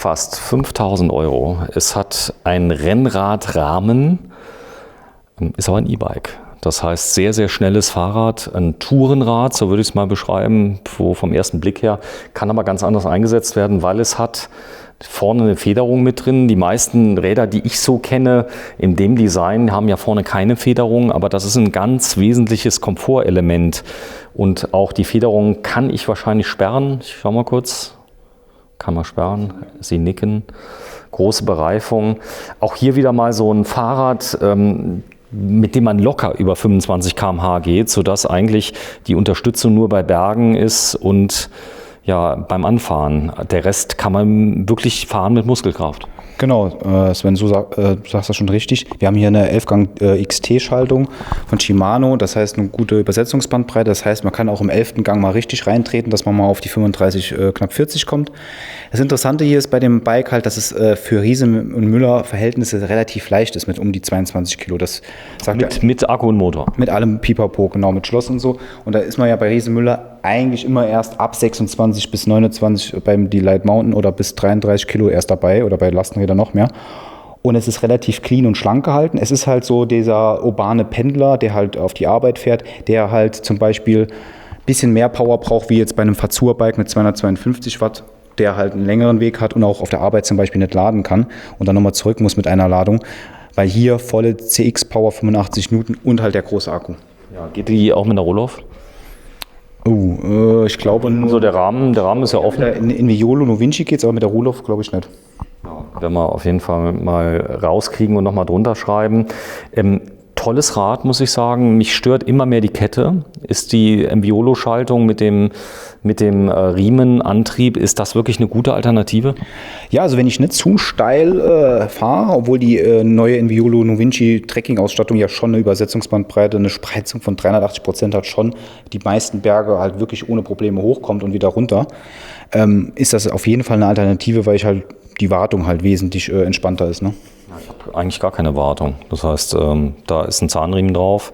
Fast 5.000 Euro. Es hat einen Rennradrahmen, ist aber ein E-Bike. Das heißt, sehr, sehr schnelles Fahrrad, ein Tourenrad, so würde ich es mal beschreiben, wo vom ersten Blick her, kann aber ganz anders eingesetzt werden, weil es hat vorne eine Federung mit drin. Die meisten Räder, die ich so kenne, in dem Design, haben ja vorne keine Federung, aber das ist ein ganz wesentliches Komfortelement. Und auch die Federung kann ich wahrscheinlich sperren. Ich schau mal kurz. Kann man sperren. Sie nicken. Große Bereifung. Auch hier wieder mal so ein Fahrrad, mit dem man locker über 25 km/h geht, sodass eigentlich die Unterstützung nur bei Bergen ist und ja, beim Anfahren. Der Rest kann man wirklich fahren mit Muskelkraft. Genau, Sven, du sagst das schon richtig. Wir haben hier eine 11-Gang XT-Schaltung von Shimano, das heißt eine gute Übersetzungsbandbreite. Das heißt, man kann auch im 11. Gang mal richtig reintreten, dass man mal auf die 35, knapp 40 kommt. Das Interessante hier ist bei dem Bike halt, dass es für Riese und Müller Verhältnisse relativ leicht ist mit um die 22 Kilo. Das sagt mit Akku und Motor. Mit allem Pipapo, genau, mit Schloss und so. Und da ist man ja bei Riese Müller eigentlich immer erst ab 26 bis 29 beim Delight Mountain oder bis 33 Kilo erst dabei oder bei Lastenrädern noch mehr. Und es ist relativ clean und schlank gehalten. Es ist halt so dieser urbane Pendler, der halt auf die Arbeit fährt, der halt zum Beispiel ein bisschen mehr Power braucht, wie jetzt bei einem Fazur-Bike mit 252 Watt, der halt einen längeren Weg hat und auch auf der Arbeit zum Beispiel nicht laden kann und dann nochmal zurück muss mit einer Ladung. Weil hier volle CX-Power 85 Newton und halt der große Akku. Ja, geht die auch mit der Rohloff? Ich glaube nur. So der Rahmen ist ja offen. In Violo Novinci geht es, aber mit der Rohloff glaube ich nicht. Ja, werden wir auf jeden Fall mal rauskriegen und nochmal drunter schreiben. Tolles Rad, muss ich sagen. Mich stört immer mehr die Kette. Ist die Enviolo-Schaltung mit dem Riemenantrieb, ist das wirklich eine gute Alternative? Ja, also wenn ich nicht zu steil fahre, obwohl die neue Enviolo Novinci Trekking-Ausstattung ja schon eine Übersetzungsbandbreite, eine Spreizung von 380% hat, schon die meisten Berge halt wirklich ohne Probleme hochkommt und wieder runter, ist das auf jeden Fall eine Alternative, weil ich halt die Wartung halt wesentlich entspannter ist. Ne? Ja, ich habe eigentlich gar keine Wartung. Das heißt, da ist ein Zahnriemen drauf.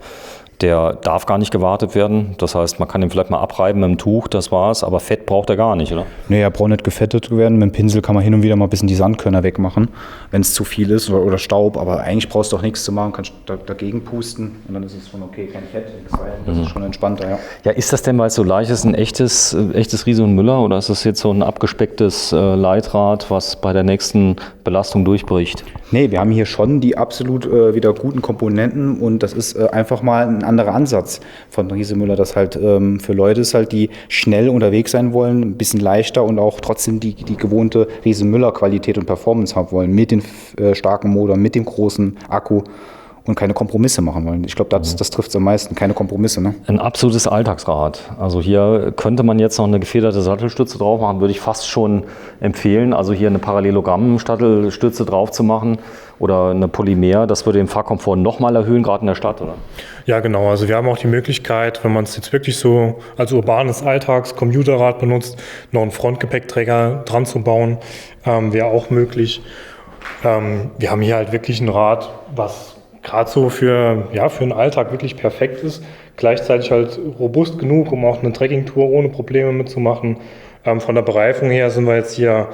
Der darf gar nicht gewartet werden. Das heißt, man kann ihn vielleicht mal abreiben mit dem Tuch, das war's. Aber Fett braucht er gar nicht, oder? Nee, er braucht nicht gefettet werden. Mit dem Pinsel kann man hin und wieder mal ein bisschen die Sandkörner wegmachen, wenn es zu viel ist oder Staub. Aber eigentlich brauchst du auch nichts zu machen, kannst dagegen pusten und dann ist es schon okay, kein Fett, nichts rein. Das ist schon entspannter, ja. Ja, ist das denn, weil es so leicht ist, ein echtes Riese und Müller oder ist das jetzt so ein abgespecktes Leitrad, was bei der nächsten Belastung durchbricht? Nee, wir haben hier schon die absolut wieder guten Komponenten und das ist einfach mal ein anderer Ansatz von Riese Müller, das halt für Leute ist halt, die schnell unterwegs sein wollen, ein bisschen leichter und auch trotzdem die gewohnte Riese Müller Qualität und Performance haben wollen, mit dem starken Motor, mit dem großen Akku und keine Kompromisse machen wollen. Ich glaube, das trifft es am meisten, keine Kompromisse. Ne? Ein absolutes Alltagsrad. Also hier könnte man jetzt noch eine gefederte Sattelstütze drauf machen, würde ich fast schon empfehlen. Also hier eine Parallelogramm-Sattelstütze drauf zu machen oder eine Polymer, das würde den Fahrkomfort nochmal erhöhen, gerade in der Stadt, oder? Ja, genau. Also wir haben auch die Möglichkeit, wenn man es jetzt wirklich so als urbanes Alltags-Commuterrad benutzt, noch einen Frontgepäckträger dran zu bauen, wäre auch möglich. Wir haben hier halt wirklich ein Rad, was gerade so für den Alltag wirklich perfekt ist, gleichzeitig halt robust genug, um auch eine Trekkingtour ohne Probleme mitzumachen. Von der Bereifung her sind wir jetzt hier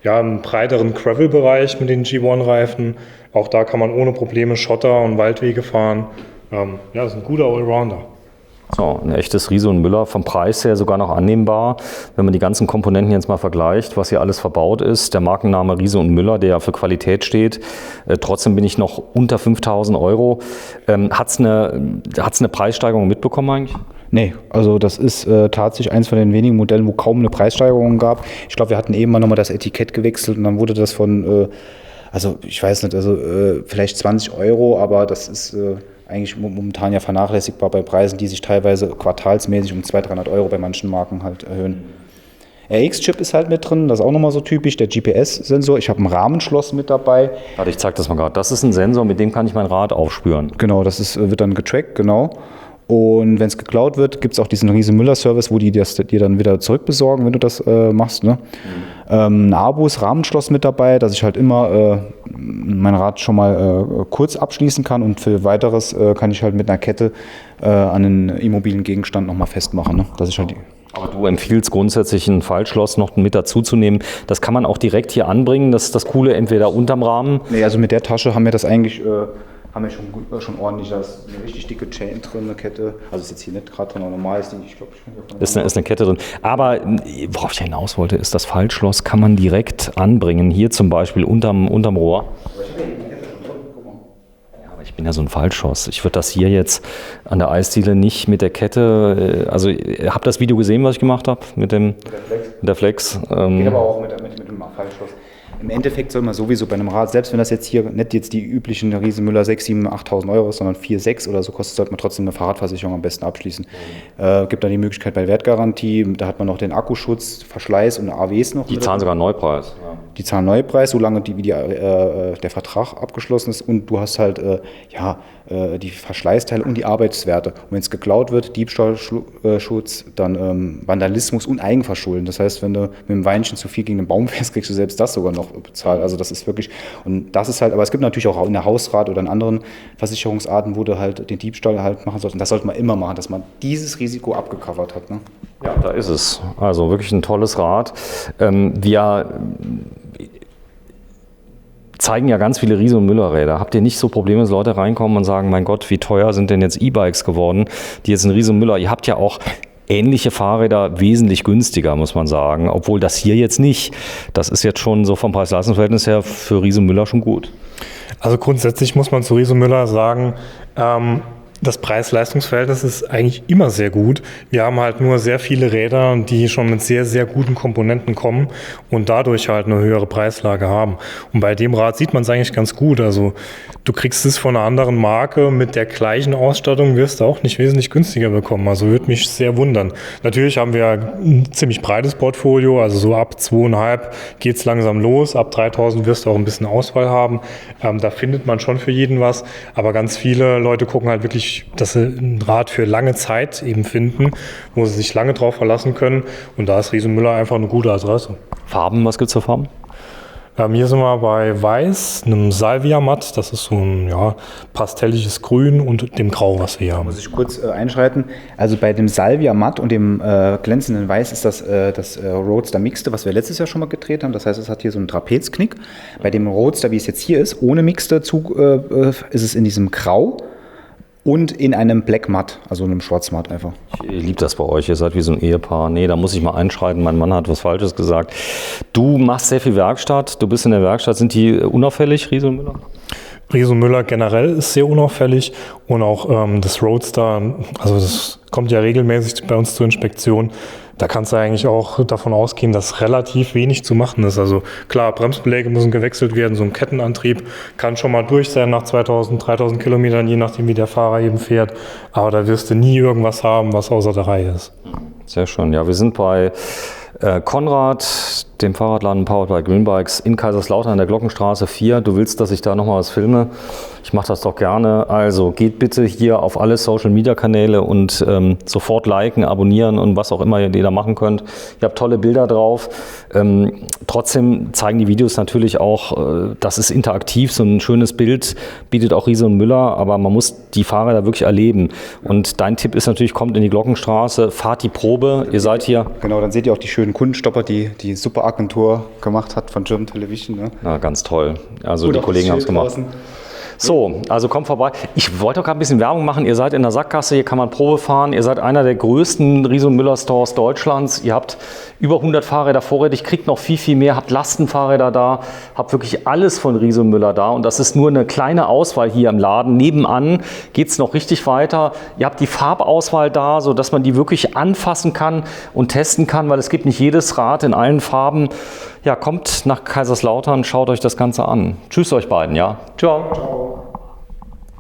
im breiteren Gravel-Bereich mit den G1-Reifen. Auch da kann man ohne Probleme Schotter und Waldwege fahren. Das ist ein guter Allrounder. So, ein echtes Riese und Müller, vom Preis her sogar noch annehmbar. Wenn man die ganzen Komponenten jetzt mal vergleicht, was hier alles verbaut ist, der Markenname Riese und Müller, der ja für Qualität steht, trotzdem bin ich noch unter 5.000 Euro. Hat's eine Preissteigerung mitbekommen eigentlich? Nee, also das ist tatsächlich eins von den wenigen Modellen, wo kaum eine Preissteigerung gab. Ich glaube, wir hatten eben mal nochmal das Etikett gewechselt und dann wurde das von, ich weiß nicht, vielleicht 20 Euro, aber das ist eigentlich momentan ja vernachlässigbar bei Preisen, die sich teilweise quartalsmäßig um 200-300 Euro bei manchen Marken halt erhöhen. RX-Chip ist halt mit drin, das ist auch nochmal so typisch, der GPS-Sensor. Ich habe ein Rahmenschloss mit dabei. Warte, ich zeige das mal gerade. Das ist ein Sensor, mit dem kann ich mein Rad aufspüren. Genau, wird dann getrackt, genau. Und wenn es geklaut wird, gibt es auch diesen Riese Müller-Service, wo die das dir dann wieder zurückbesorgen, wenn du das machst. Ne? Ein Abus Rahmenschloss mit dabei, dass ich halt immer mein Rad schon mal kurz abschließen kann und für weiteres kann ich halt mit einer Kette an einen immobilen Gegenstand nochmal festmachen. Ne? Dass ich halt Aber du empfiehlst grundsätzlich ein Faltschloss noch mit dazu zu nehmen. Das kann man auch direkt hier anbringen. Das ist das Coole, entweder unterm Rahmen. Nee, also mit der Tasche haben wir das eigentlich schon ordentlich. Da ist eine richtig dicke Chain drin, eine Kette. Also ist jetzt hier nicht gerade drin, aber normal ist die, ich glaube, Ist eine Kette drin. Aber worauf ich hinaus wollte, ist, das Faltschloss kann man direkt anbringen. Hier zum Beispiel unterm Rohr. Ich bin ja so ein Faltschoss. Ich würde das hier jetzt an der Eisdiele nicht mit der Kette, also habt das Video gesehen, was ich gemacht habe mit der Flex? Geht aber auch mit dem Faltschloss. Im Endeffekt soll man sowieso bei einem Rad, selbst wenn das jetzt hier nicht jetzt die üblichen Riesenmüller 6.000, 7.000, 8.000 Euro ist, sondern 4.000, 6.000 oder so kostet, sollte man trotzdem eine Fahrradversicherung am besten abschließen. Gibt dann die Möglichkeit bei Wertgarantie, da hat man noch den Akkuschutz, Verschleiß und AWs noch. Die zahlen sogar einen Neupreis. Ja. Die zahlen Neupreis, solange der Vertrag abgeschlossen ist, und du hast halt die Verschleißteile und die Arbeitswerte. Und wenn es geklaut wird, Diebstahlschutz, dann Vandalismus und Eigenverschulden. Das heißt, wenn du mit dem Weinchen zu viel gegen den Baum fährst, kriegst du selbst das sogar noch bezahlt. Also das ist wirklich, und das ist halt, aber es gibt natürlich auch in der Hausrat oder in anderen Versicherungsarten, wo du halt den Diebstahl halt machen sollst. Und das sollte man immer machen, dass man dieses Risiko abgecovert hat. Ne? Ja, da ist es. Also wirklich ein tolles Rad. Wir zeigen ja ganz viele Riese- und Müller-Räder. Habt ihr nicht so Probleme, dass Leute reinkommen und sagen, mein Gott, wie teuer sind denn jetzt E-Bikes geworden, die jetzt ein Riese und Müller, ihr habt ja auch ähnliche Fahrräder wesentlich günstiger, muss man sagen, obwohl das hier jetzt nicht. Das ist jetzt schon so vom Preis-Leistungs-Verhältnis her für Riese und Müller schon gut. Also grundsätzlich muss man zu Riese und Müller sagen, das Preis-Leistungs-Verhältnis ist eigentlich immer sehr gut. Wir haben halt nur sehr viele Räder, die schon mit sehr, sehr guten Komponenten kommen und dadurch halt eine höhere Preislage haben. Und bei dem Rad sieht man es eigentlich ganz gut. Also du kriegst es von einer anderen Marke mit der gleichen Ausstattung, wirst du auch nicht wesentlich günstiger bekommen. Also würde mich sehr wundern. Natürlich haben wir ein ziemlich breites Portfolio, also so ab 2.500 geht es langsam los. Ab 3.000 wirst du auch ein bisschen Auswahl haben. Da findet man schon für jeden was. Aber ganz viele Leute gucken halt wirklich, dass sie ein Rad für lange Zeit eben finden, wo sie sich lange drauf verlassen können. Und da ist Riese und Müller einfach eine gute Adresse. Farben, was gibt es für Farben? Hier sind wir bei Weiß, einem Salvia Matt, das ist so ein pastelliges Grün, und dem Grau, was wir hier haben. Muss ich kurz einschreiten. Also bei dem Salvia Matt und dem glänzenden Weiß ist das Roadster Mixte, was wir letztes Jahr schon mal gedreht haben. Das heißt, es hat hier so einen Trapezknick. Bei dem Roadster, wie es jetzt hier ist, ohne Mixte ist es in diesem Grau und in einem Black Matt, also einem Schwarzmatt einfach. Ich liebe das bei euch, ihr seid wie so ein Ehepaar. Nee, da muss ich mal einschreiten, mein Mann hat was Falsches gesagt. Du machst sehr viel Werkstatt, du bist in der Werkstatt. Sind die unauffällig, Riese und Müller? Riese und Müller generell ist sehr unauffällig, und auch das Roadster, also das kommt ja regelmäßig bei uns zur Inspektion. Da kannst du eigentlich auch davon ausgehen, dass relativ wenig zu machen ist. Also klar, Bremsbeläge müssen gewechselt werden, so ein Kettenantrieb kann schon mal durch sein nach 2.000, 3.000 Kilometern, je nachdem wie der Fahrer eben fährt. Aber da wirst du nie irgendwas haben, was außer der Reihe ist. Sehr schön. Ja, wir sind bei Konrad, dem Fahrradladen Powered by Greenbikes in Kaiserslautern in der Glockenstraße 4. Du willst, dass ich da nochmal was filme? Ich mache das doch gerne. Also geht bitte hier auf alle Social-Media-Kanäle und sofort liken, abonnieren und was auch immer ihr da machen könnt. Ihr habt tolle Bilder drauf. Trotzdem zeigen die Videos natürlich auch, das ist interaktiv, so ein schönes Bild bietet auch Riese und Müller, aber man muss die Fahrräder wirklich erleben. Und dein Tipp ist natürlich, kommt in die Glockenstraße, fahrt die Probe, ihr seid hier. Genau, dann seht ihr auch die schönen Kundenstopper, die super Agentur gemacht hat von German Television. Ne? Ja, ganz toll. Also die Kollegen haben es gemacht. Draußen. So, also kommt vorbei. Ich wollte auch gerade ein bisschen Werbung machen. Ihr seid in der Sackgasse, hier kann man Probe fahren. Ihr seid einer der größten Riese und Müller Stores Deutschlands. Ihr habt über 100 Fahrräder vorrätig, kriegt noch viel, viel mehr, habt Lastenfahrräder da, habt wirklich alles von Riese und Müller da. Und das ist nur eine kleine Auswahl hier im Laden. Nebenan geht es noch richtig weiter. Ihr habt die Farbauswahl da, sodass man die wirklich anfassen kann und testen kann, weil es gibt nicht jedes Rad in allen Farben. Ja, kommt nach Kaiserslautern, schaut euch das Ganze an. Tschüss euch beiden, ja. Ciao. Ciao.